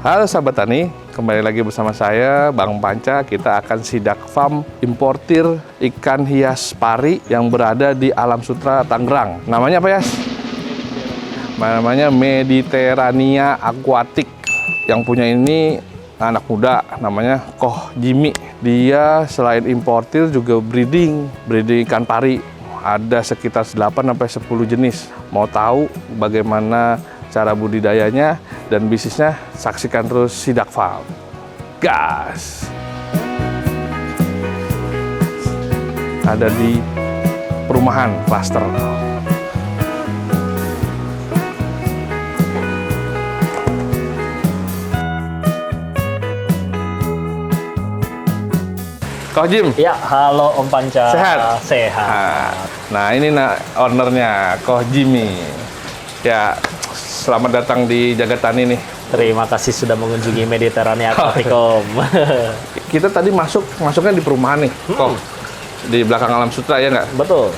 Halo sahabat tani, kembali lagi bersama saya Bang Panca. Kita akan sidak farm importir ikan hias pari yang berada di Alam Sutera, Tangerang. Namanya apa ya? Namanya Mediterania Aquatic. Yang punya ini anak muda, namanya Koh Jimmy. Dia selain importir juga breeding ikan pari. Ada sekitar 8-10 jenis. Mau tahu bagaimana cara budidayanya dan bisnisnya, saksikan terus Sidak Farm. Gas! Ada di perumahan klaster. Koh Jim. Ya, halo Om Panca. Sehat? Sehat. Nah, ini ownernya, Koh Jimmy. Ya, selamat datang di Jagatani nih. Terima kasih sudah mengunjungi Mediterania Aquatic, Om. Kita tadi masuknya di perumahan nih, Koh. Di belakang Alam Sutera, ya nggak? Betul.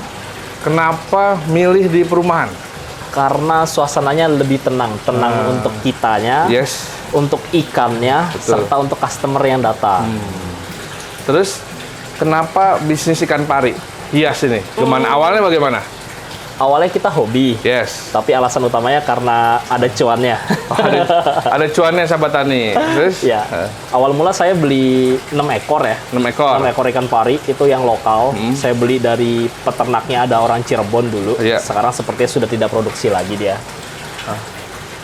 Kenapa milih di perumahan? Karena suasananya lebih tenang. Tenang untuk kitanya, Yes. untuk ikannya, Betul. serta untuk customer yang datang. Terus, kenapa bisnis ikan pari hias ini? Awalnya bagaimana? Awalnya kita hobi, Yes. tapi alasan utamanya karena ada cuannya. Oh, ada cuannya sahabat tani. Terus? Ya, awal mula saya beli 6 ekor ya. 6 ekor. 6 ekor ikan pari, itu yang lokal. Saya beli dari peternaknya, ada orang Cirebon dulu. Iya. Sekarang sepertinya sudah tidak produksi lagi dia.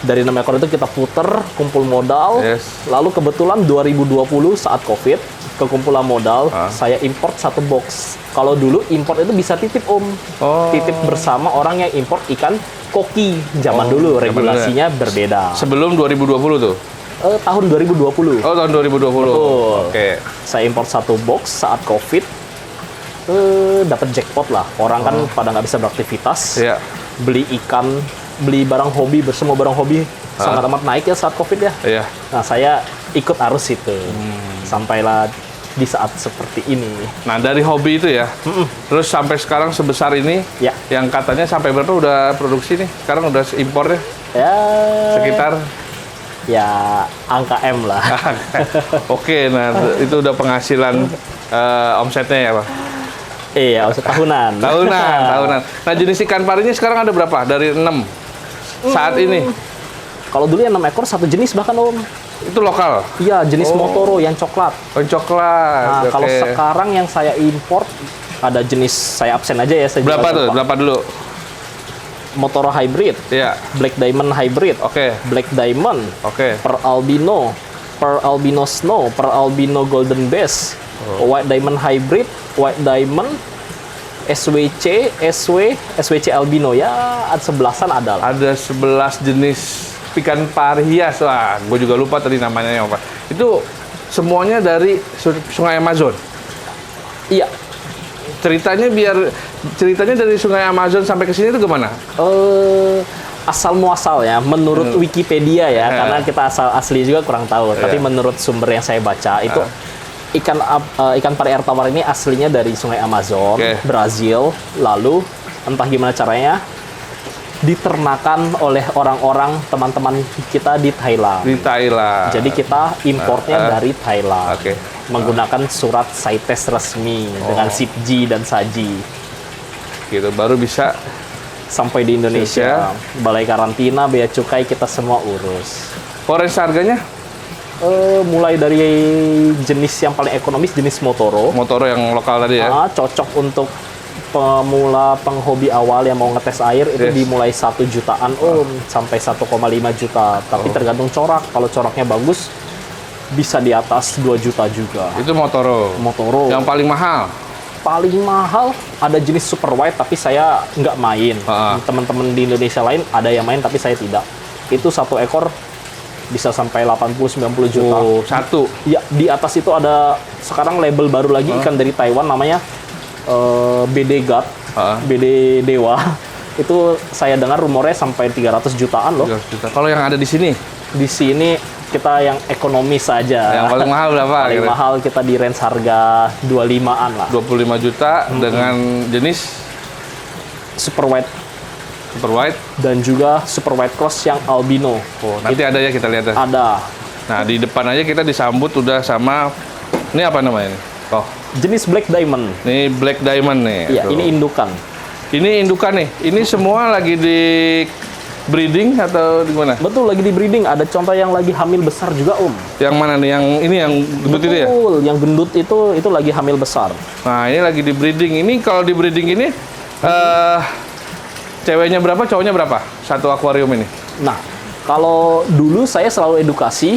Dari 6 ekor itu kita puter, kumpul modal. Yes. Lalu kebetulan 2020 saat COVID, kekumpulan modal, saya import 1 box. Kalau dulu import itu bisa titip, Om. Oh. Titip bersama orang yang import ikan koki. Zaman dulu regulasinya berbeda. Sebelum 2020 tuh? Tahun 2020. Oh, tahun 2020. Betul. Oke. Saya import 1 box saat COVID. Dapat jackpot lah. Orang kan pada nggak bisa beraktivitas. Iya. Beli ikan, beli barang hobi, semua barang hobi sangat amat naik ya saat COVID ya. Iya. Nah, saya ikut arus itu. Sampailah di saat seperti ini. Nah, dari hobi itu ya, terus sampai sekarang sebesar ini, Ya. yang katanya sampai berapa udah produksi nih? Sekarang udah impornya Ya, sekitar. ya angka M lah. Oke, nah itu udah penghasilan omsetnya ya, Pak? Iya, tahunan. Tahunan. Nah, jenis ikan parinya sekarang ada berapa? Dari 6 saat ini? Kalau dulu yang 6 ekor 1 jenis bahkan, Om. Itu lokal? Iya, jenis Motoro yang coklat. Oh, coklat. Nah, Oke. kalau sekarang yang saya import ada jenis, saya absen aja ya. Saya Berapa juga tuh? lupa. Berapa dulu? Motoro Hybrid, Iya. Black Diamond Hybrid, Oke. Black Diamond, Oke. Pearl Albino Snow, Pearl Albino Golden Bass, White Diamond Hybrid, White Diamond, SWC, SWC Albino. Ya, ada 11-an ada lah. Ada 11 jenis ikan pari hias. Wah, gue juga lupa tadi namanya apa. Itu semuanya dari Sungai Amazon. Iya. Ceritanya dari Sungai Amazon sampai ke sini itu gimana? Asal muasal ya, menurut Wikipedia ya, karena kita asli juga kurang tahu. Tapi menurut sumber yang saya baca itu ikan pari air tawar ini aslinya dari Sungai Amazon, Brazil. Lalu entah gimana caranya diternakan oleh orang-orang teman-teman kita di Thailand. Di Thailand. Jadi kita importnya dari Thailand. Oke. Menggunakan surat CITES resmi dengan SIPJI dan SAJI. Gitu, baru bisa. Sampai di Indonesia, balai karantina, bea cukai kita semua urus. Range harganya? Mulai dari jenis yang paling ekonomis, jenis Motoro. Motoro yang lokal tadi ya? Cocok untuk pemula, penghobi awal yang mau ngetes air itu dimulai 1 jutaan sampai 1,5 juta. Tapi tergantung corak. Kalau coraknya bagus bisa di atas 2 juta juga. Itu Motoro. Yang paling mahal? Paling mahal ada jenis super white, tapi saya nggak main. Teman-teman di Indonesia lain ada yang main, tapi saya tidak. Itu 1 ekor bisa sampai 80-90 juta. Satu? Ya, di atas itu ada sekarang label baru lagi ikan dari Taiwan namanya BD God, BD Dewa. Itu saya dengar rumornya sampai 300 jutaan loh. 300 juta. Kalau yang ada di sini? Di sini kita yang ekonomis saja. Yang paling mahal berapa? Paling mahal kita di range harga 25-an lah. 25 juta dengan jenis Super White Super White dan juga Super White Cross yang albino. Oh, nanti ada ya kita lihat. Ada. Nah, di depan aja kita disambut udah sama, ini apa namanya nih? Oh, Jenis Black Diamond. ini Black Diamond nih. Iya, Tuh. ini indukan. Ini indukan nih. Ini semua lagi di breeding atau di mana? Betul, lagi di breeding. Ada contoh yang lagi hamil besar juga, Om. Yang mana nih? Yang ini yang gendut itu ya? Betul, yang gendut itu lagi hamil besar. Nah, ini lagi di breeding. Ini kalau di breeding ini ceweknya berapa, cowoknya berapa? Satu akuarium ini. Nah, kalau dulu saya selalu edukasi,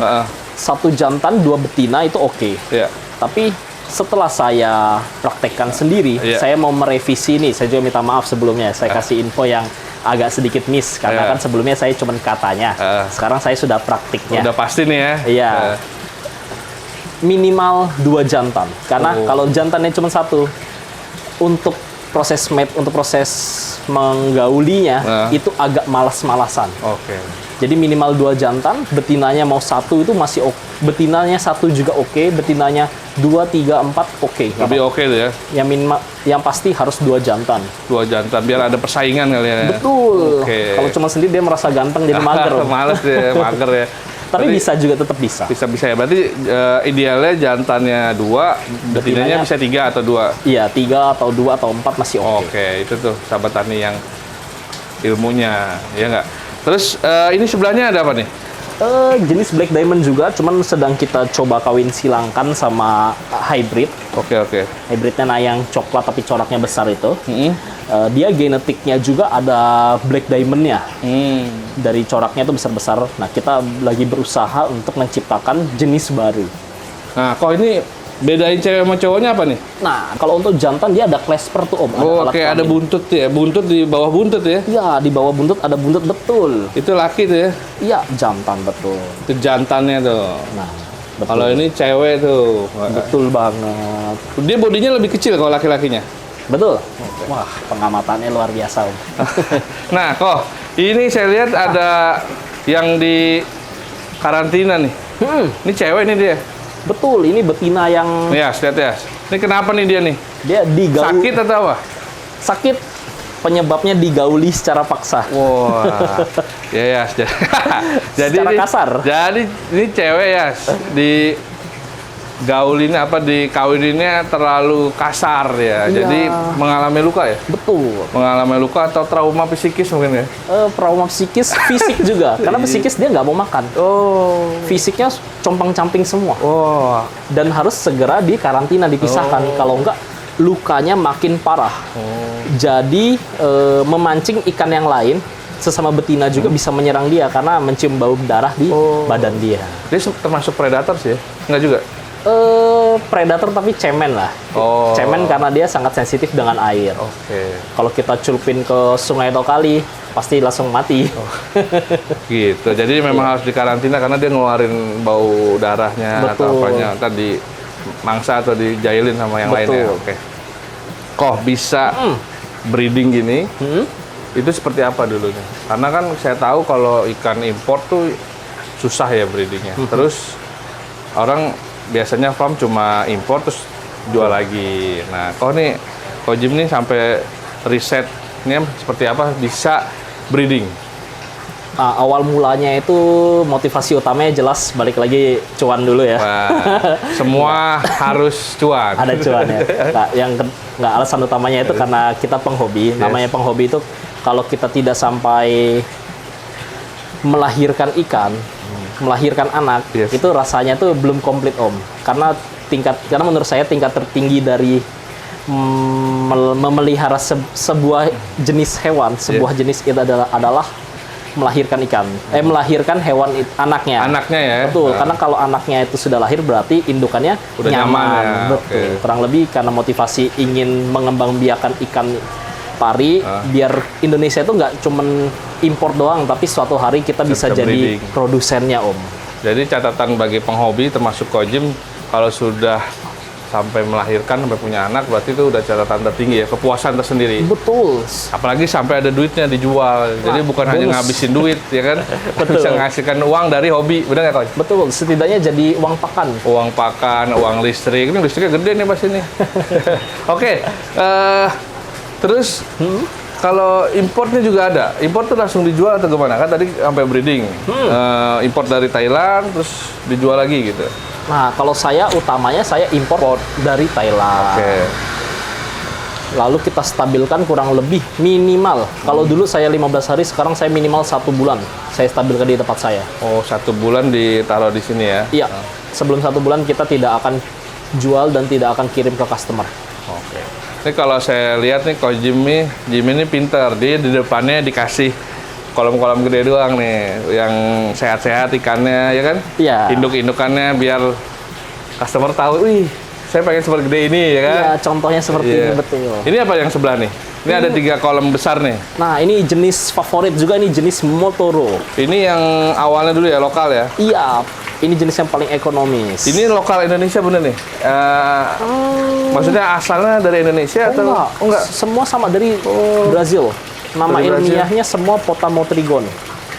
satu jantan, 2 betina itu oke. Iya. Tapi setelah saya praktekkan sendiri, Iya. saya mau merevisi nih. Saya juga minta maaf sebelumnya. Saya kasih info yang agak sedikit miss. Karena Iya. kan sebelumnya saya cuma katanya. Sekarang saya sudah praktiknya. Udah pasti nih ya. Iya. Minimal 2 jantan. Karena kalau jantannya cuma 1, untuk proses mate, untuk proses menggaulinya, itu agak malas-malasan. Oke. Jadi minimal 2 jantan, betinanya mau 1 itu masih oke. Betinanya 1 juga oke, betinanya 2, 3, 4 oke. Lebih oke tuh ya. Yang minimal, yang pasti harus 2 jantan. 2 jantan biar ada persaingan kali ya. Betul. Oke. Kalau cuma sendiri dia merasa ganteng jadi mager. Males ya, mager ya. Tapi bisa juga, tetap bisa. Bisa ya. Berarti idealnya jantannya 2, betinanya bisa 3 atau 2. Iya, 3 atau 2 atau 4 masih oke. Oke, itu tuh sahabat tani yang ilmunya, ya nggak? Terus ini sebelahnya ada apa nih? Jenis Black Diamond juga, cuman sedang kita coba kawin silangkan sama hybrid. Oke. Hybridnya nah yang coklat tapi coraknya besar itu. Mm-hmm. Dia genetiknya juga ada Black Diamond-nya. Hmm. Dari coraknya itu besar-besar. Nah, kita lagi berusaha untuk menciptakan jenis baru. Nah, kok ini bedain cewek sama cowoknya apa nih? Nah, kalau untuk jantan dia ada clasper tuh, Om. Oh, alat kayak ada kelamin. buntut ya, buntut di bawah buntut ya? Iya, di bawah buntut ada buntut, betul. Itu laki tuh ya? Iya, jantan, betul. Itu jantannya tuh. Nah, betul. Kalau ini cewek tuh. Betul banget. Dia bodinya lebih kecil kalau laki-lakinya. Betul. Wah, pengamatannya luar biasa, Om. Nah, kok ini saya lihat ada yang di karantina nih. Ini cewek nih dia. Betul, ini betina yang Ya, lihat ya. Ini kenapa nih dia nih? dia digauli. Sakit atau apa? Sakit. Penyebabnya digauli secara paksa. Wah, ya. Jadi Secara ini- kasar. Jadi ini cewek ya di gaulinnya apa dikawininnya terlalu kasar ya. Iya. Jadi mengalami luka ya. Betul. Mengalami luka atau trauma psikis mungkin ya. Trauma psikis, fisik juga. Karena psikis dia nggak mau makan. Oh. Fisiknya compang-camping semua. Wah. Dan harus segera dikarantina, dipisahkan. Kalau enggak, lukanya makin parah. Jadi, memancing ikan yang lain, sesama betina juga bisa menyerang dia karena mencium bau darah di badan dia. Dia termasuk predator sih ya? Enggak juga? Predator tapi cemen lah. Oh. Cemen karena dia sangat sensitif dengan air. Oke. Kalau kita celupin ke sungai atau kali, pasti langsung mati. Gitu. Jadi memang harus dikarantina karena dia ngeluarin bau darahnya atau Betul. apanya. Ntar di mangsa atau dijailin sama yang Betul. lainnya. Oke. Kok bisa breeding gini? Itu seperti apa dulunya? Karena kan saya tahu kalau ikan import tuh susah ya breedingnya. Terus orang biasanya farm cuma impor terus jual lagi. Nah, kok Jim nih sampai risetnya seperti apa bisa breeding? Nah, awal mulanya itu motivasi utamanya jelas balik lagi cuan dulu ya. Wah, semua harus cuan. Ada cuannya. Nah, nggak alasan utamanya itu karena kita penghobi. Namanya penghobi itu kalau kita tidak sampai melahirkan ikan, melahirkan anak, itu rasanya tuh belum komplit, Om. Karena menurut saya tingkat tertinggi dari memelihara sebuah jenis hewan, sebuah jenis itu adalah melahirkan ikan, melahirkan hewan anaknya. Anaknya ya. Betul, karena kalau anaknya itu sudah lahir berarti indukannya Udah nyaman ya, Betul. oke. Kurang lebih karena motivasi ingin mengembangbiakan ikan pari biar Indonesia itu nggak cuman impor doang, tapi suatu hari kita bisa Bisa jadi breeding. produsennya, Om. Jadi catatan bagi penghobi termasuk Kojim kalau sudah sampai melahirkan sampai punya anak berarti itu udah catatan tertinggi ya, kepuasan tersendiri. Betul. Apalagi sampai ada duitnya dijual. Jadi bukan hanya bonus. ngabisin duit ya kan. Betul. Bisa menghasilkan uang dari hobi. Benar nggak, Coach? Betul, setidaknya jadi uang pakan. Uang pakan, uang listrik. Ini listriknya gede nih pas ini. Oke. Terus Kalau importnya juga ada. Import tuh langsung dijual atau gimana? Kan tadi sampai breeding. Import dari Thailand terus dijual lagi gitu. Nah, kalau saya utamanya saya import dari Thailand. Oke. Lalu kita stabilkan kurang lebih minimal. Kalau dulu saya 15 hari, sekarang saya minimal 1 bulan. Saya stabilkan di tempat saya. Oh, 1 bulan ditaruh di sini ya? Iya. Sebelum 1 bulan kita tidak akan jual dan tidak akan kirim ke customer. Oke. Ini kalau saya lihat nih, kalau Jimmy ini pinter. Dia di depannya dikasih kolam-kolam gede doang nih, yang sehat-sehat ikannya, ya kan? Iya. Induk-indukannya biar customer tahu, wih, saya pengen seperti gede ini, ya kan? Iya, contohnya seperti Iya. ini, betul. Ini apa yang sebelah nih? Ini ada 3 kolam besar nih. Nah, ini jenis favorit juga, ini jenis Motoro. Ini yang awalnya dulu ya, lokal ya? Iya, ini jenis yang paling ekonomis. Ini lokal Indonesia bener nih? Maksudnya asalnya dari Indonesia atau? enggak. Semua sama dari Brazil. Nama Dari Brazil. ilmiahnya semua Potamotrigon.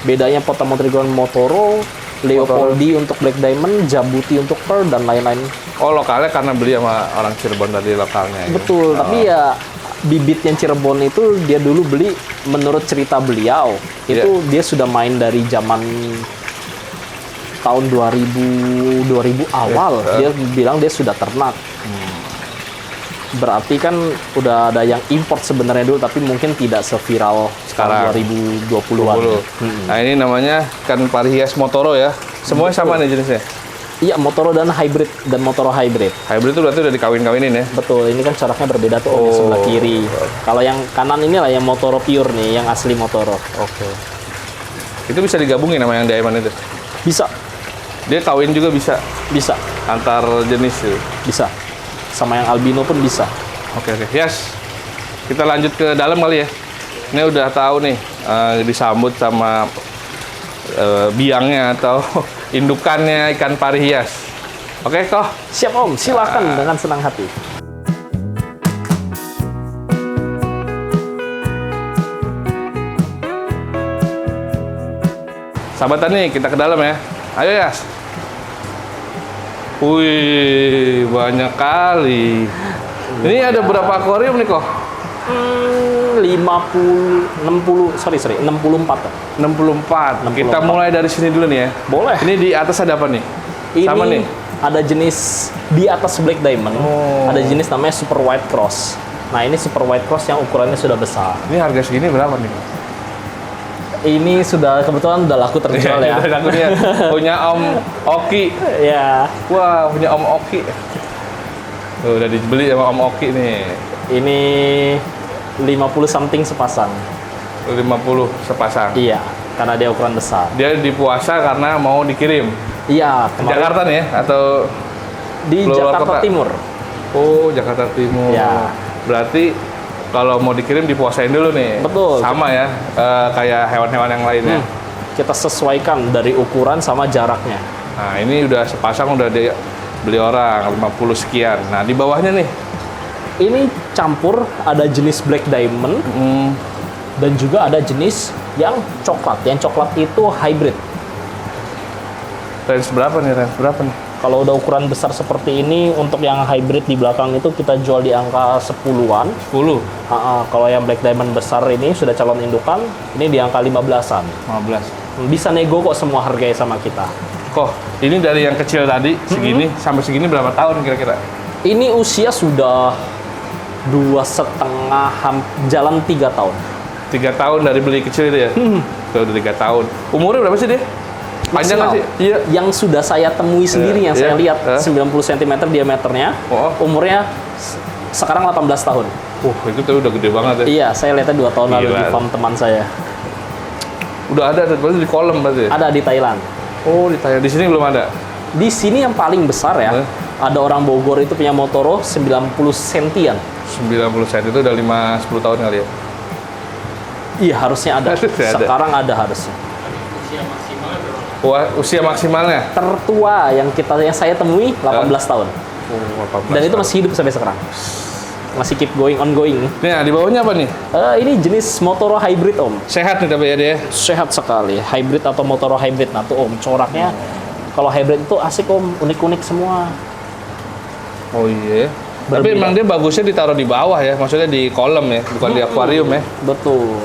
Bedanya Potamotrigon Motoro, Leopoldi untuk Black Diamond, Jabuti untuk Pearl, dan lain-lain. Oh, lokalnya karena beli sama orang Cirebon tadi lokalnya. Betul, tapi ya bibit yang Cirebon itu dia dulu beli, menurut cerita beliau, itu dia sudah main dari zaman tahun 2000 awal. Dia bilang dia sudah ternak. Berarti kan udah ada yang import sebenarnya dulu, tapi mungkin tidak seviral sekarang 2020-an. Nah, ini namanya ikan pari hias Motoro ya. Semuanya sama nih jenisnya. Iya, Motoro dan hybrid dan Motoro hybrid. Hybrid itu berarti udah dikawin-kawinin ya. Betul, ini kan coraknya berbeda tuh yang sebelah kiri. Kalau yang kanan ini lah yang Motoro pure nih, yang asli Motoro. Oke. Itu bisa digabungin sama yang diamond itu. Bisa, Dia kawin juga bisa bisa, antar jenis itu. bisa. Sama yang albino pun bisa. Oke. Yes. Kita lanjut ke dalam kali ya. Ini udah tahu nih disambut sama biangnya atau indukannya ikan pari hias. Oke, Koh. Siap Om, silakan dengan senang hati. Sahabatan nih, kita ke dalam ya. Ayo Yas. Wih, banyak kali. Ini ada berapa akuarium nih, Koh? 64. 64. Kita mulai dari sini dulu nih ya. Boleh. Ini di atas ada apa nih? Ini Sama nih. ada jenis di atas Black Diamond. Oh. Ada jenis namanya Super White Cross. Nah, ini Super White Cross yang ukurannya sudah besar. Ini harga segini berapa nih? Ini sudah kebetulan udah laku terjual ya. Udah laku nih ya. Punya Om Oki. Ya, Wah, punya Om Oki. Tuh, udah dibeli sama Om Oki nih. ini 50 something sepasang. 50 sepasang. Iya, karena dia ukuran besar. Dia di puasa karena mau dikirim. Iya, Ke kemarin Jakarta nih ya? Atau di luar Jakarta kota? Timur. Oh, Jakarta Timur. Ya. Berarti kalau mau dikirim dipuasain dulu nih. Betul. Sama ya, kayak hewan-hewan yang lainnya. Kita sesuaikan dari ukuran sama jaraknya. Nah, ini udah sepasang udah beli orang 50 sekian. Nah, di bawahnya nih. Ini campur, ada jenis Black Diamond dan juga ada jenis yang coklat. Yang coklat itu hybrid. Range berapa nih? Range berapa nih? Kalau udah ukuran besar seperti ini, untuk yang hybrid di belakang itu kita jual di angka 10-an. 10, Kalau yang Black Diamond besar ini sudah calon indukan, ini di angka 15-an. 15. Bisa nego kok semua harganya sama kita. Kok ini dari yang kecil tadi segini sampai segini berapa tahun kira-kira? Ini usia sudah 2,5 jalan 3 tahun. 3 tahun dari beli kecil itu ya? Tuh, udah 3 tahun. Umurnya berapa sih dia? Panjang nggak sih? Iya. Yang sudah saya temui sendiri, yang saya lihat 90 cm diameternya, umurnya sekarang 18 tahun. Itu tuh udah gede banget ya. Iya, saya lihatnya 2 tahun lalu di farm teman saya. Udah ada berarti di kolam berarti ya? Ada di Thailand. Oh, di Thailand. Di sini belum ada? Di sini yang paling besar ya, ada orang Bogor itu punya Motoro 90 sentian. 90 cm itu udah 5-10 tahun kali ya? Iya, harusnya ada. Harusnya ada. Sekarang ada harusnya. Wah, usia maksimalnya? Tertua yang saya temui 18 tahun. Oh, 18 Dan itu tahun. masih hidup sampai sekarang. Masih keep going, ongoing. Nah, di bawahnya apa nih? Ini jenis Motoro hybrid Om. Sehat nih tapi ya dia? Sehat sekali. Hybrid atau Motoro hybrid. Nah tuh Om, coraknya kalau hybrid itu asik Om, unik-unik semua. Oh iya. Tapi Berbeda. emang dia bagusnya ditaruh di bawah ya, maksudnya di kolam ya, bukan di akuarium ya. Betul.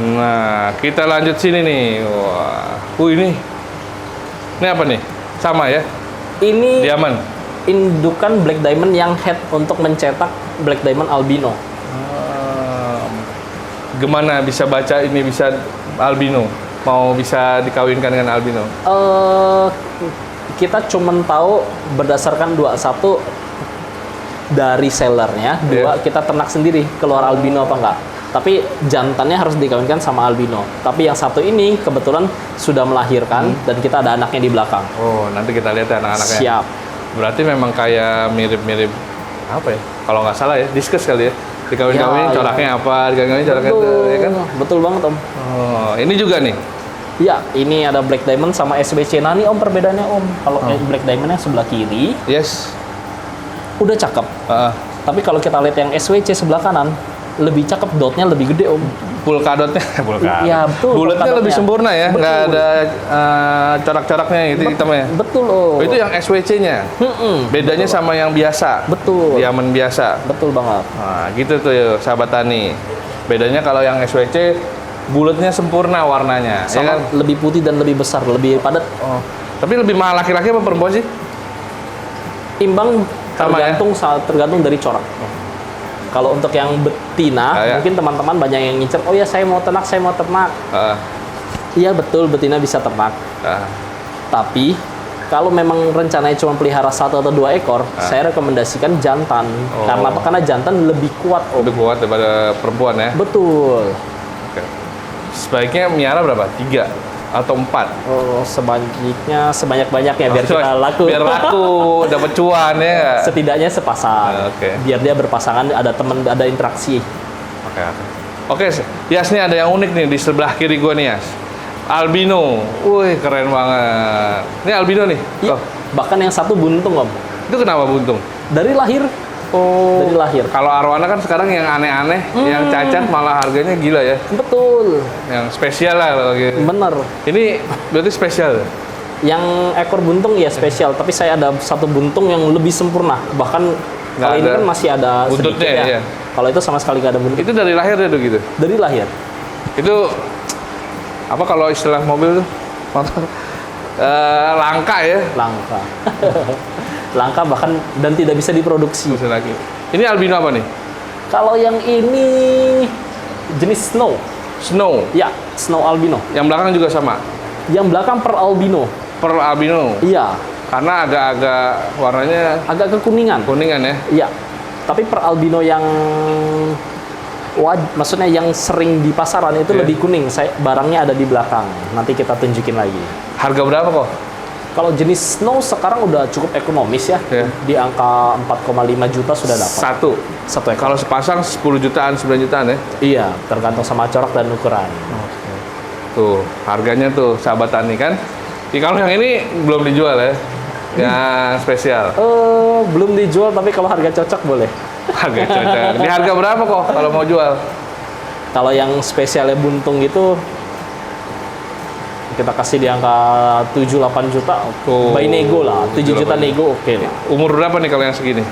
Nah, kita lanjut sini nih. Wah, ini apa nih? Sama ya, Ini diamond. indukan Black Diamond yang head untuk mencetak Black Diamond albino. Gimana bisa baca ini bisa albino? Mau bisa dikawinkan dengan albino? Kita cuman tahu berdasarkan satu dari sellernya, dua kita ternak sendiri keluar albino apa enggak. Tapi jantannya harus dikawinkan sama albino. Tapi yang satu ini kebetulan sudah melahirkan dan kita ada anaknya di belakang. Oh, nanti kita lihat ya anak-anaknya. Siap. Berarti memang kayak mirip-mirip apa ya? Kalau nggak salah ya, diskus kali ya. Dikawin-kawin Ya, coraknya apa? Dikawin-kawin coraknya itu, ya kan? Betul banget Om. Oh, ini juga nih. Ya, ini ada Black Diamond sama SBC. Nah, ini Om perbedaannya Om. Kalau Black Diamond yang sebelah kiri Yes. udah cakep. Heeh. Tapi kalau kita lihat yang SWC sebelah kanan, lebih cakep, dotnya lebih gede Om. Pulkadotnya, pulkadot. Iya, betul, Bulatnya pulkadotnya. lebih sempurna ya, nggak Betul. ada corak-coraknya itu hitamnya. Betul Om. Oh, itu yang SWC-nya. Bedanya sama yang biasa. Betul. Diamond biasa. Betul banget. Nah, gitu tuh ya, sahabat tani. Bedanya kalau yang SWC bulatnya sempurna warnanya, ya Sama kan? lebih putih dan lebih besar, lebih padat. Oh. Tapi lebih mahal laki-laki apa perempuan sih? Imbang Sama ya? tergantung dari corak. Kalau untuk yang betina, Ya. mungkin teman-teman banyak yang ngincer, oh ya saya mau ternak, saya mau ternak. Ah, Iya betul, betina bisa ternak. ah. Tapi kalau memang rencananya cuma pelihara 1 atau 2 ekor, saya rekomendasikan jantan. Oh. Karena apa? Karena jantan lebih kuat Om. Lebih kuat daripada perempuan ya. Betul. Oke. Sebaiknya miara berapa? 3 atau 4? Oh, sebanyak-banyaknya biar kita laku. Biar laku, dapat cuan ya nggak? Setidaknya sepasang. Oke. Biar dia berpasangan, ada teman, ada interaksi. Oke, oke. Oke, Yas, nih ada yang unik nih di sebelah kiri gua nih, Yas. Albino. Wih, keren banget. Ini albino nih. Iya. Tuh. Bahkan yang satu buntung Om. Itu kenapa buntung? Dari lahir. Oh. Dari lahir. Kalau arwana kan sekarang yang aneh-aneh, yang cacat malah harganya gila ya. Betul. Yang spesial lah kalau gitu. Bener. Ini berarti spesial. Yang ekor buntung ya spesial, tapi saya ada satu buntung yang lebih sempurna. Bahkan Nggak kalau ini ada kan masih ada buntutnya sedikit ya. ya? Kalau itu sama sekali nggak ada buntut. Itu dari lahir ya tuh gitu. Dari lahir. Itu apa kalau istilah mobil tuh? Motor. Langka ya. Langka. Langka bahkan dan tidak bisa diproduksi. Bisa lagi. Ini albino apa nih? Kalau yang ini jenis snow. Snow. Ya, snow albino. Yang belakang juga sama. Yang belakang per albino. Pearl albino. Iya, Karena agak-agak warnanya agak kekuningan. kuningan ya. Iya. Tapi per albino yang maksudnya yang sering di pasaran itu Iya. lebih kuning. Barangnya ada di belakang. Nanti kita tunjukin lagi. Harga berapa kok? Kalau jenis snow sekarang udah cukup ekonomis ya. Iya. Di angka 4,5 juta sudah dapat. Satu ekor. Ekor. Kalau sepasang 10 jutaan, 9 jutaan ya. Iya, tergantung sama corak dan ukuran. Tuh, harganya tuh sahabat tani kan. Kalau yang ini belum dijual ya. Yang spesial. Belum dijual tapi kalau harga cocok boleh. Harga cocok. Di harga berapa kok kalau mau jual? Kalau yang spesialnya buntung itu kita kasih di angka 7-8 juta. Oh, By nego lah, 7 juta 7-8 nego oke lah. Umur berapa nih kalau yang segini?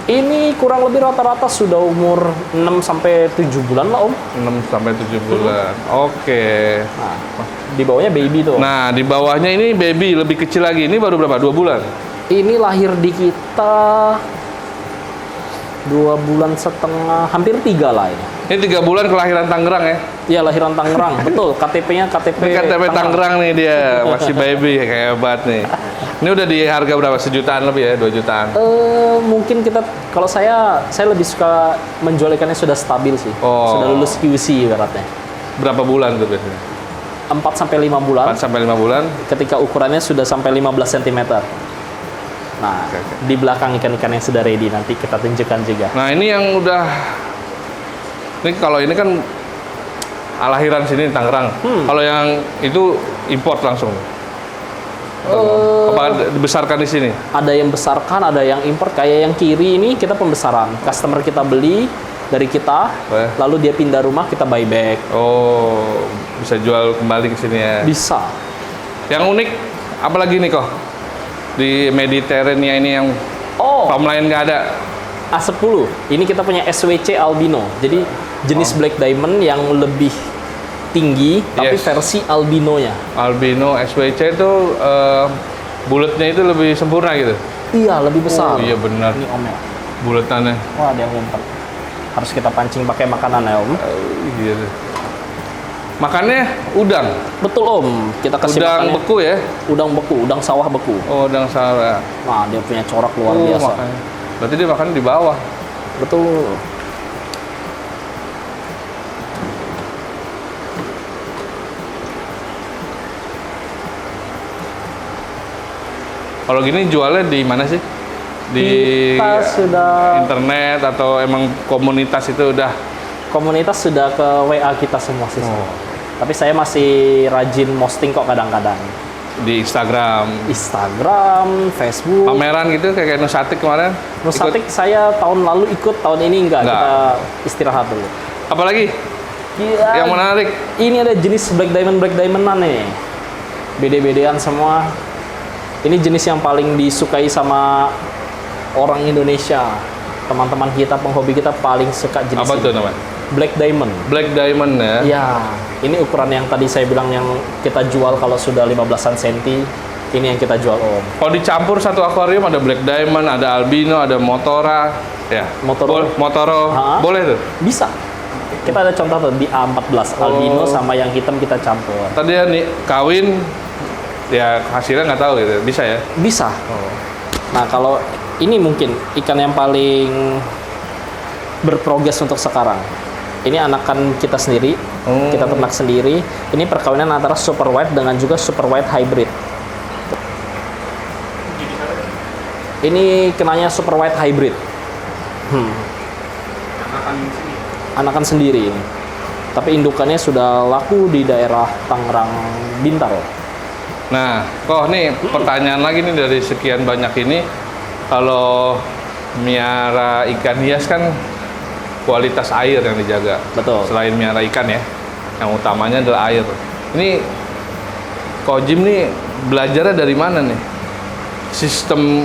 Ini kurang lebih rata-rata sudah umur 6 sampai 7 bulan lah Om. 6 sampai 7 bulan. Oke. Nah, di bawahnya baby tuh. Nah, di bawahnya ini baby lebih kecil lagi. Ini baru berapa? 2 bulan. Ini lahir di kita 2 bulan setengah, hampir 3 lah ini. Ini 3 bulan kelahiran Tangerang ya. Iya, lahiran Tangerang. Betul, KTP-nya KTP Ini KTP Tangerang nih dia, masih baby, kayak hebat nih. Ini udah di harga berapa? Sejutaan lebih ya, 2 jutaan. Mungkin kita, kalau saya lebih suka menjual ikannya sudah stabil sih. Oh. Sudah lulus QC ibaratnya. Berapa bulan tuh biasanya? 4 sampai 5 bulan 4 sampai 5 bulan. ketika ukurannya sudah sampai 15 cm. Nah, Oke. di belakang ikan-ikan yang sudah ready nanti kita tunjukkan juga. Nah, ini yang udah ini kalau ini kan lahiran sini Tangerang. Kalau yang itu import langsung. Apa dibesarkan di sini? Ada yang besarkan, ada yang import. Kayak yang kiri ini kita pembesaran. Customer kita beli dari kita, lalu dia pindah rumah, kita buyback. Oh, bisa jual kembali ke sini ya. Bisa. Yang unik apalagi nih kok? Di Mediterania ini yang Oh, farm lain nggak ada. A10. Ini kita punya SWC albino. Jadi jenis black diamond yang lebih tinggi, tapi Yes. versi albinonya. Albino SWC itu bulatnya itu lebih sempurna gitu. Iya, lebih besar. Oh iya benar. Ini Om ya. Bulatannya. Wah, ada yang ngumpet. Harus kita pancing pakai makanan ya Om. Iya. Makannya udang. Betul Om. Kita kasih Udang makannya beku ya. udang beku, udang sawah beku. Oh, udang salah. Nah, dia punya corak luar biasa. Makanya. Berarti dia makan di bawah. Betul. Kalau gini jualnya di mana sih? Di Kita sudah internet atau emang komunitas itu udah? komunitas sudah ke WA kita semua sih. Oh. Tapi saya masih rajin posting kok kadang-kadang. Di Instagram, Instagram, Facebook. pameran gitu kayak Nusatik kemarin? Nusatik saya tahun lalu ikut, tahun ini enggak. Enggak. Kita istirahat dulu. Ikut. Apalagi Iya. yang menarik? Ini ada jenis black diamondan nih. Bede-bedean semua. Ini jenis yang paling disukai sama orang Indonesia. Teman-teman kita, penghobi kita paling suka jenis Apa ini. tuh namanya? Black diamond. Black Diamond ya? Ya, ini ukuran yang tadi saya bilang yang kita jual kalau sudah 15-an senti. Ini yang kita jual Om. Kalau dicampur satu akuarium ada Black Diamond, ada Albino, ada Motora, ya. Motoro. Motoro, Ha? boleh tuh. Bisa. Kita ada contoh tuh di A14 albino sama yang hitam kita campur. Tadi ya nih kawin, ya hasilnya nggak tahu gitu. Bisa ya? Bisa. Nah, kalau ini mungkin ikan yang paling berprogres untuk sekarang. Ini anakan kita sendiri, kita ternak sendiri. Ini perkawinan antara super white dengan juga super white hybrid. Ini kenanya super white hybrid. Anakan sendiri ini. Tapi indukannya sudah laku di daerah Tangerang Bintaro. Nah, kok nih pertanyaan lagi nih dari sekian banyak ini, kalau miara ikan hias kan kualitas air yang dijaga. Betul. Selain miara ikan ya, yang utamanya adalah air. Ini Ko Jim nih belajarnya dari mana nih? Sistem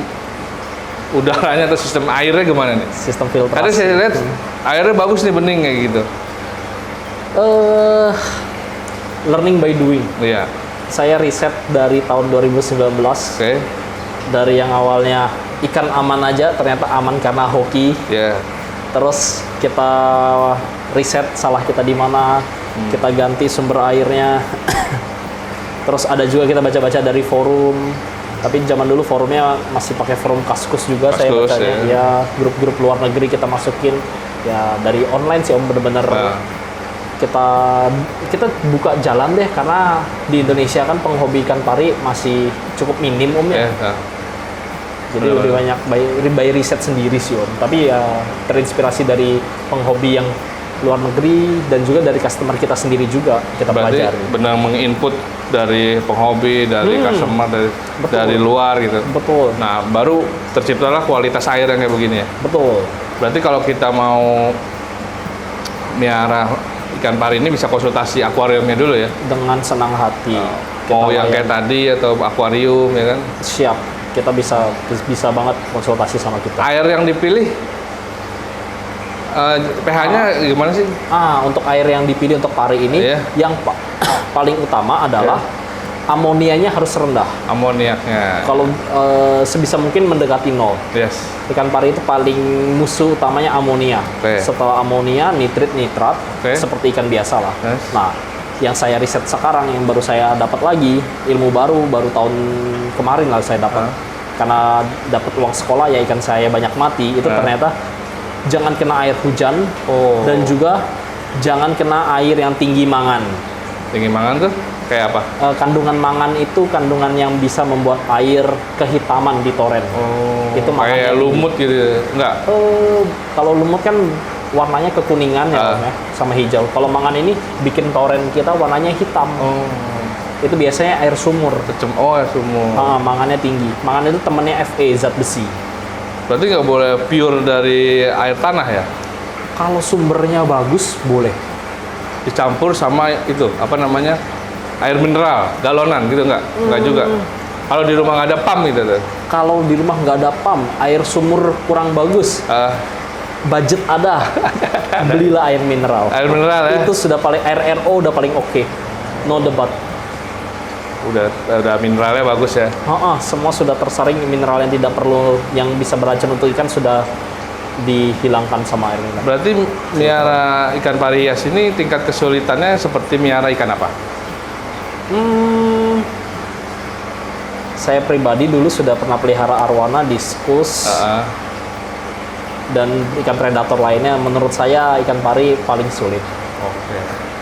udaranya atau sistem airnya gimana nih? Sistem filtrasi. Ada saya lihat airnya bagus nih, bening kayak gitu. Learning by doing. Iya. Saya riset dari tahun 2019. Oke. Dari yang awalnya ikan aman aja, ternyata aman karena hoki. Ya. Terus kita riset salah kita di mana, kita ganti sumber airnya. Terus ada juga kita baca-baca dari forum. Tapi zaman dulu forumnya masih pakai forum Kaskus juga. Saya Kaskus, bacanya. Ya, grup-grup luar negeri kita masukin. Ya, dari online sih Om, bener-bener kita buka jalan deh, karena di Indonesia kan penghobi ikan pari masih cukup minim Om ya. Jadi Benar-benar. lebih banyak by riset sendiri sih Om. Tapi ya terinspirasi dari penghobi yang luar negeri dan juga dari customer kita sendiri juga kita Berarti pelajari. benar menginput dari penghobi, dari customer, dari luar gitu. Betul, Nah, baru terciptalah kualitas air yang kayak begini ya. betul. Berarti kalau kita mau miara ikan pari ini bisa konsultasi akuariumnya dulu ya. Dengan senang hati. Mau yang layani. kayak tadi atau akuarium ya kan. Siap. Kita bisa banget konsultasi sama kita. Air yang dipilih pH-nya gimana sih? Untuk air yang dipilih untuk pari ini, Iya. yang paling utama adalah amonianya harus rendah. Amoniaknya. Kalau sebisa mungkin mendekati nol. Yes. Ikan pari itu paling musuh utamanya amonia. Oke. Setelah amonia, nitrat, Oke. seperti ikan biasa lah. Yes. Nah, yang saya riset sekarang, yang baru saya dapat lagi, ilmu baru tahun kemarin lah saya dapat. Karena dapat uang sekolah ya, ikan saya banyak mati. Itu ternyata jangan kena air hujan dan juga jangan kena air yang tinggi mangan. Tinggi mangan tuh kayak apa? Kandungan mangan itu kandungan yang bisa membuat air kehitaman di toren. Itu Kayak mangannya lumut gitu. Enggak. Kalau lumut kan warnanya kekuningan ya, Om, ya, sama hijau. Kalau mangan ini bikin toren kita warnanya hitam. Itu biasanya air sumur. Ya sumur. Mangannya tinggi. Mangan itu temennya Fe, zat besi. Berarti nggak boleh pure dari air tanah ya? Kalau sumbernya bagus boleh. Dicampur sama itu apa namanya, air mineral galonan gitu nggak juga. Kalau di rumah nggak ada pump gitu tuh. Kalau di rumah nggak ada pump, air sumur kurang bagus, Ah, budget ada, belilah air mineral. air mineral ya. Itu sudah paling, air RO udah paling oke. No debat. Udah mineralnya bagus ya. Semua sudah tersaring, mineral yang tidak perlu, yang bisa beracun untuk ikan sudah dihilangkan sama air mineral. Berarti miara ikan pari hias ini tingkat kesulitannya seperti miara ikan apa? Saya pribadi dulu sudah pernah pelihara arwana, diskus, Ah, dan ikan predator lainnya. Menurut saya ikan pari paling sulit. Oke.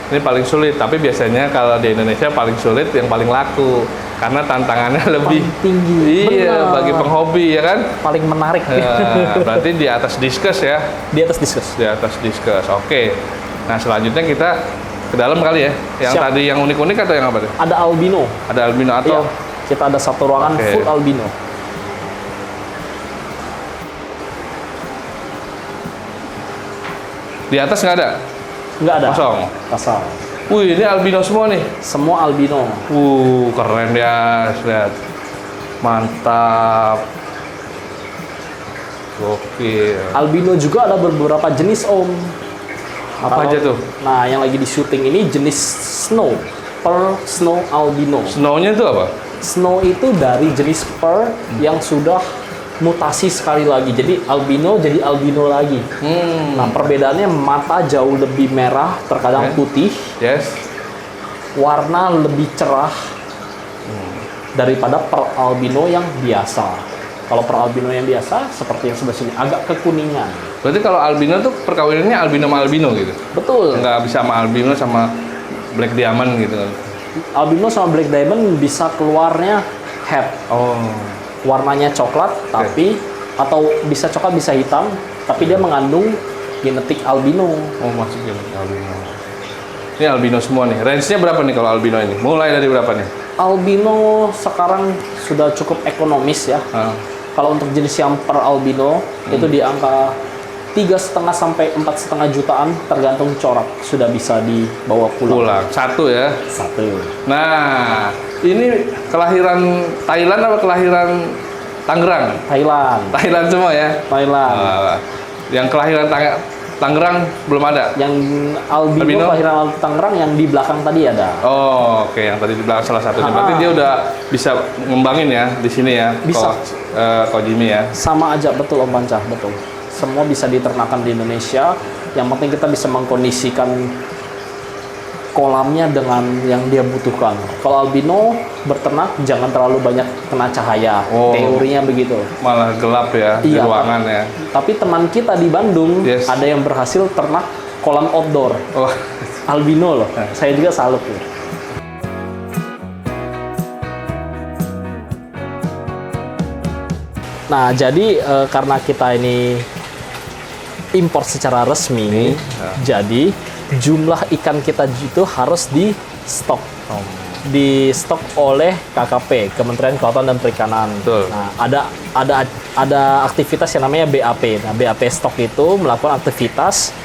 Ini paling sulit, tapi biasanya kalau di Indonesia paling sulit yang paling laku karena tantangannya lebih tinggi. Iya, Benar. bagi penghobi ya kan. Paling menarik. Nah, berarti di atas diskus ya. Di atas diskus. Di atas diskus. Oke. Nah, selanjutnya kita ke dalam kali ya. Yang Siap. tadi yang unik-unik atau yang apa tuh? Ada albino. Ada albino atau Iya, kita ada satu ruangan Oke. full albino. di atas nggak ada? Nggak ada. Kosong. Kosong. Wih, ini albino semua nih. Semua albino. Keren ya, lihat. Mantap. Gokil. Albino juga ada beberapa jenis, Om. Apa aja tuh? Nah, yang lagi di syuting ini jenis snow. Pearl snow albino. Snow-nya itu apa? Snow itu dari jenis pearl yang sudah mutasi sekali lagi. Jadi albino jadi albino lagi. Nah, perbedaannya mata jauh lebih merah, terkadang Oke. putih, Yes. warna lebih cerah daripada pearl albino yang biasa. Kalau pearl albino yang biasa seperti yang sebelah sini agak kekuningan. Berarti kalau albino tuh perkawinannya albino sama albino gitu? Betul. Nggak bisa sama albino sama black diamond gitu kan? Albino sama black diamond bisa keluarnya head. Oh. Warnanya coklat, tapi atau bisa coklat bisa hitam, tapi dia mengandung genetik albino. Oh, masukin albino. Ini albino semua nih. Range-nya berapa nih kalau albino ini? Mulai dari berapa nih? Albino sekarang sudah cukup ekonomis ya. Ah. Kalau untuk jenis yang per albino itu di angka 3,5 sampai 4,5 jutaan tergantung corak, sudah bisa dibawa pulang. Satu ya. Satu. Nah, ini kelahiran Thailand apa kelahiran Tangerang? Thailand. Thailand semua ya. Thailand. Yang kelahiran Tangerang belum ada. Yang albino, Albino? kelahiran Tangerang yang di belakang tadi ada. Oh, oke, yang tadi di belakang salah satunya. Berarti dia udah bisa ngembangin ya di sini ya. Bisa. Ko Jimmy ya. Sama aja, betul Om Panca, betul. Semua bisa diternakan di Indonesia. Yang penting kita bisa mengkondisikan kolamnya dengan yang dia butuhkan. Kalau albino berternak jangan terlalu banyak kena cahaya. Oh. Teorinya begitu. Malah gelap ya di Iya. ruangan ya. Tapi teman kita di Bandung Yes. ada yang berhasil ternak kolam outdoor Oh, albino loh. Saya juga salut tuh. Nah, jadi karena kita ini impor secara resmi, jadi jumlah ikan kita itu harus di stok. Di stok oleh KKP, Kementerian Kelautan dan Perikanan. Betul. Nah, ada aktivitas yang namanya BAP. Nah, BAP stok itu melakukan aktivitas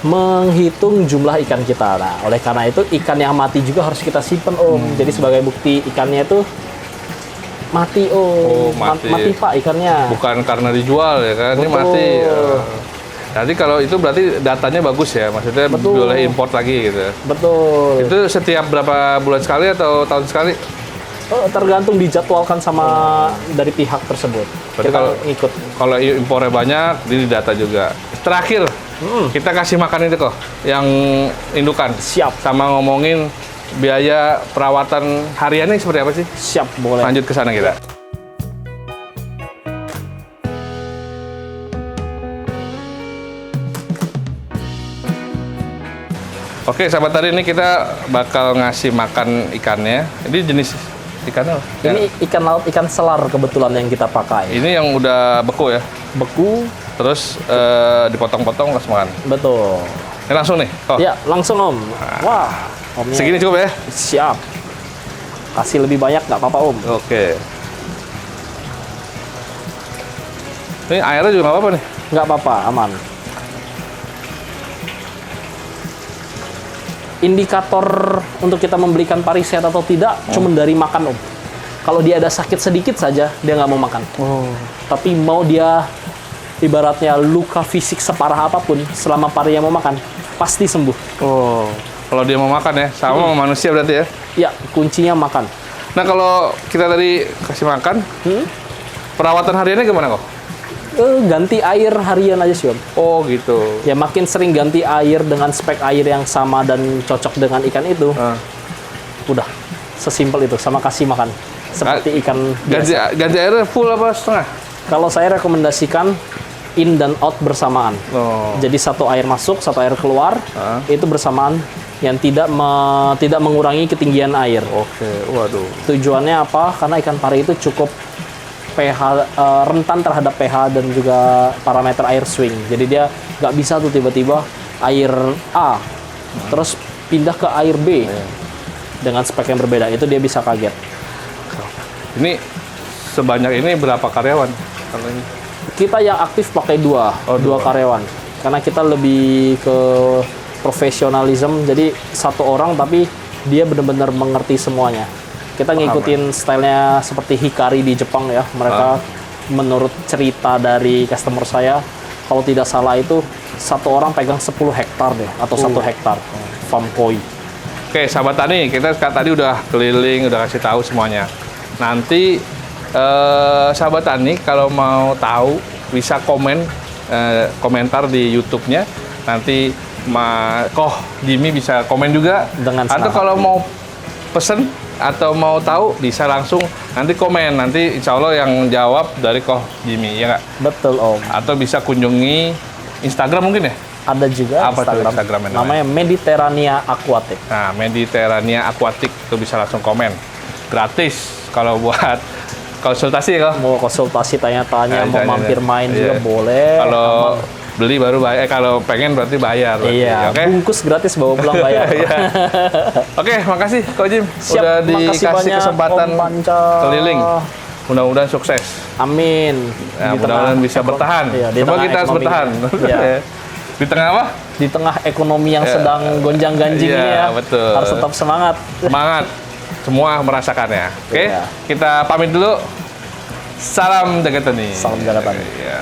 menghitung jumlah ikan kita. Nah, oleh karena itu ikan yang mati juga harus kita simpan, Om. Jadi sebagai bukti ikannya itu mati, Om. Oh, mati. Mati Pak ikannya. bukan karena dijual ya kan? Ini Betul. mati. Jadi kalau itu berarti datanya bagus ya, maksudnya Betul. boleh import lagi gitu. Betul. Itu setiap berapa bulan sekali atau tahun sekali? Tergantung dijadwalkan sama dari pihak tersebut. Berarti Kita kalau- ikut. Kalau impornya banyak, ini data juga. Terakhir, kita kasih makan itu kok, yang indukan. Siap. Sama ngomongin biaya perawatan hariannya seperti apa sih? Siap, boleh. Lanjut ke sana kita. Oke, sahabat tadi ini kita bakal ngasih makan ikannya. Ini jenis ikannya apa? Ini ikan laut, ikan selar kebetulan yang kita pakai. Ini yang udah beku ya. Beku, Terus dipotong-potong langsung makan. betul. Ini langsung nih. Oh, Ya, langsung Om. Wah, Omnya segini cukup ya? siap. Kasih lebih banyak nggak apa-apa Om. Oke. Ini airnya juga nggak apa-apa nih. Nggak apa-apa, aman. Indikator untuk kita membelikan pari sehat atau tidak, cuma dari makan Om. Kalau dia ada sakit sedikit saja, dia nggak mau makan. Oh. Tapi mau dia ibaratnya luka fisik separah apapun, selama parinya mau makan, pasti sembuh. Oh. Kalau dia mau makan ya, sama sama manusia berarti ya. Ya, kuncinya makan. Nah, kalau kita tadi kasih makan, perawatan hariannya gimana kok? Ganti air harian aja sih, Om. Oh, gitu. Ya makin sering ganti air dengan spek air yang sama dan cocok dengan ikan itu, udah sesimpel itu, sama kasih makan seperti ikan biasa. Ganti airnya full apa setengah? Kalau saya rekomendasikan in dan out bersamaan. Oh. Jadi satu air masuk, satu air keluar, itu bersamaan yang tidak mengurangi ketinggian air. Oke, waduh. Tujuannya apa? Karena ikan pari itu cukup pH rentan terhadap pH dan juga parameter air swing. Jadi dia nggak bisa tuh tiba-tiba air A terus pindah ke air B dengan spek yang berbeda. Itu dia bisa kaget. Ini sebanyak ini berapa karyawan? Kalau ini? Kita yang aktif pakai dua karyawan. Karena kita lebih ke profesionalism. Jadi satu orang tapi dia benar-benar mengerti semuanya. Kita ngikutin stylenya seperti Hikari di Jepang ya. Mereka menurut cerita dari customer saya, kalau tidak salah itu satu orang pegang 10 hektar deh, atau 1 hektar farm koi. Oke, sahabat tani, kita tadi udah keliling, udah kasih tahu semuanya. Nanti sahabat tani kalau mau tahu bisa komentar di YouTube-nya. Nanti Koh Jimmy bisa komen juga. Dengan atau senang kalau hati. mau pesen atau mau tahu bisa langsung nanti komen. Nanti insya Allah yang jawab dari Koh Jimmy, ya nggak? Betul, Om. Atau bisa kunjungi Instagram mungkin ya? Ada juga Apa tuh Instagramnya namanya? namanya Mediterania Aquatic. Nah, Mediterania Aquatic itu bisa langsung komen. Gratis kalau buat konsultasi ya, Mau konsultasi, tanya-tanya, mau Tanya-tanya. mampir main juga Iya. boleh. Kalau Aman. beli baru bayar, kalau pengen berarti bayar. Berarti. Iya, Oke. bungkus gratis bawa pulang bayar. Iya. Oke, makasih Ko Jim. Siap, Udah makasih dikasih banyak, kesempatan Om Panca. keliling. Mudah-mudahan sukses. Amin. Ya, Di mudah-mudahan tengah bisa bertahan. Iya, di Coba tengah kita harus ekonomi. bertahan. Iya. Di tengah apa? Di tengah ekonomi yang sedang gonjang-ganjing Iya, ini ya, betul. harus tetap semangat. Semangat. Semua merasakannya. Oke, Iya. kita pamit dulu. Salam jaga tani. Salam jaga tani. Iya.